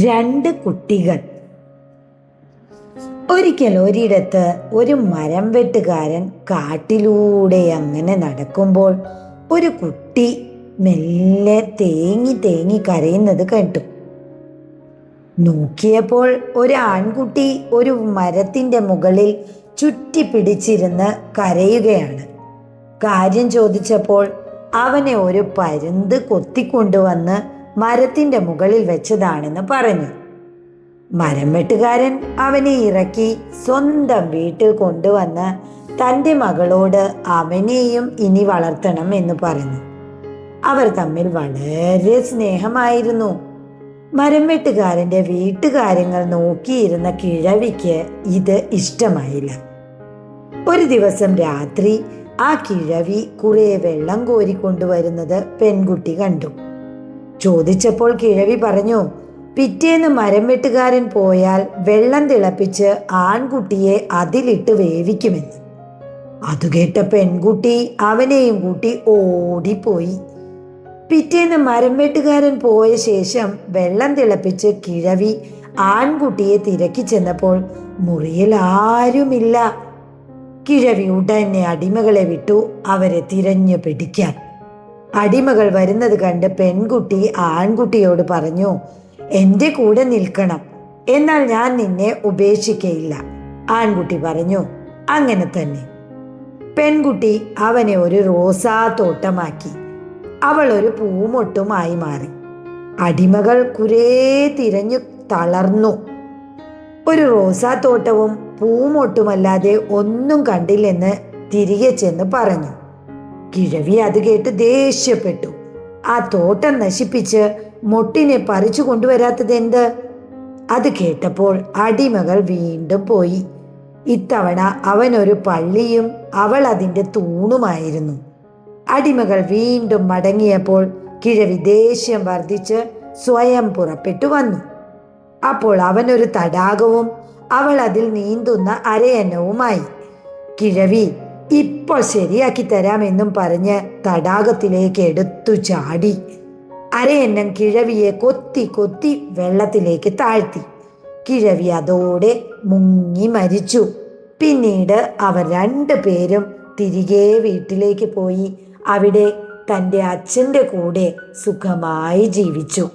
രണ്ട് കുട്ടികൾ. ഒരിക്കൽ ഒരിടത്ത് ഒരു മരം വെട്ടുകാരൻ കാട്ടിലൂടെ അങ്ങനെ നടക്കുമ്പോൾ ഒരു കുട്ടി മെല്ലെ തേങ്ങി തേങ്ങി കരയുന്നത് കേട്ടു. നോക്കിയപ്പോൾ ഒരു ആൺകുട്ടി ഒരു മരത്തിന്റെ മുകളിൽ ചുറ്റി പിടിച്ചിരുന്ന് കരയുകയാണ്. കാര്യം ചോദിച്ചപ്പോൾ അവനെ ഒരു പരുന്ത് കൊത്തിക്കൊണ്ടുവന്ന് മരത്തിന്റെ മുകളിൽ വെച്ചതാണെന്ന് പറഞ്ഞു. മരം വെട്ടുകാരൻ അവനെ ഇറക്കി സ്വന്തം വീട്ടിൽ കൊണ്ടുവന്ന് തൻ്റെ മകളോട് അവനെയും ഇനി വളർത്തണം എന്ന് പറഞ്ഞു. അവർ തമ്മിൽ വളരെ സ്നേഹമായിരുന്നു. മരം വെട്ടുകാരൻ്റെ വീട്ടുകാര്യങ്ങൾ നോക്കിയിരുന്ന കിഴവിക്ക് ഇത് ഇഷ്ടമായില്ല. ഒരു ദിവസം രാത്രി ആ കിഴവി കുറെ വെള്ളം കോരിക്കൊണ്ടുവരുന്നത് പെൺകുട്ടി കണ്ടു. ചോദിച്ചപ്പോൾ കിഴവി പറഞ്ഞു, പിറ്റേന്ന് മരം വെട്ടുകാരൻ പോയാൽ വെള്ളം തിളപ്പിച്ച് ആൺകുട്ടിയെ അതിലിട്ട് വേവിക്കുമെന്ന്. അത് കേട്ട പെൺകുട്ടി അവനെയും കൂട്ടി ഓടിപ്പോയി. പിറ്റേന്ന് മരം വെട്ടുകാരൻ പോയ ശേഷം വെള്ളം തിളപ്പിച്ച് കിഴവി ആൺകുട്ടിയെ തിരക്കി ചെന്നപ്പോൾ മുറിയിൽ ആരുമില്ല. കിഴവി ഉടനെ അടിമകളെ വിട്ടു അവരെ തിരഞ്ഞു പിടിക്കാൻ. അടിമകൾ വരുന്നത് കണ്ട് പെൺകുട്ടി ആൺകുട്ടിയോട് പറഞ്ഞു, എൻ്റെ കൂടെ നിൽക്കണം, എന്നാൽ ഞാൻ നിന്നെ ഉപേക്ഷിക്കയില്ല. ആൺകുട്ടി പറഞ്ഞു, അങ്ങനെ തന്നെ. പെൺകുട്ടി അവനെ ഒരു റോസാത്തോട്ടമാക്കി. അവൾ ഒരു പൂമൊട്ടുമായി മാറി. അടിമകൾ കുറേ തിരഞ്ഞു തളർന്നു. ഒരു റോസാത്തോട്ടവും പൂമൊട്ടുമല്ലാതെ ഒന്നും കണ്ടില്ലെന്ന് തിരികെ ചെന്ന് പറഞ്ഞു. കിഴവി അത് കേട്ട് ദേഷ്യപ്പെട്ടു. ആ തോട്ടം നശിപ്പിച്ച് മൊട്ടിനെ പറിച്ചു കൊണ്ടുവരാത്തത് എന്ത്? അത് കേട്ടപ്പോൾ അടിമകൾ വീണ്ടും പോയി. ഇത്തവണ അവനൊരു പള്ളിയും അവൾ അതിൻ്റെ തൂണുമായിരുന്നു. അടിമകൾ വീണ്ടും മടങ്ങിയപ്പോൾ കിഴവി ദേഷ്യം വർദ്ധിച്ച് സ്വയം പുറപ്പെട്ടു വന്നു. അപ്പോൾ അവനൊരു തടാകവും അവൾ അതിൽ നീന്തുന്ന അരയന്നവുമായി. കിഴവി ഇപ്പോൾ ശരിയാക്കി തരാമെന്നും പറഞ്ഞ് തടാകത്തിലേക്ക് എടുത്തു ചാടി. അരയന്നം കിഴവിയെ കൊത്തി കൊത്തി വെള്ളത്തിലേക്ക് താഴ്ത്തി. കിഴവി അതോടെ മുങ്ങി മരിച്ചു. പിന്നീട് അവർ രണ്ടുപേരും തിരികെ വീട്ടിലേക്ക് പോയി അവിടെ തൻ്റെ അച്ഛൻ്റെ കൂടെ സുഖമായി ജീവിച്ചു.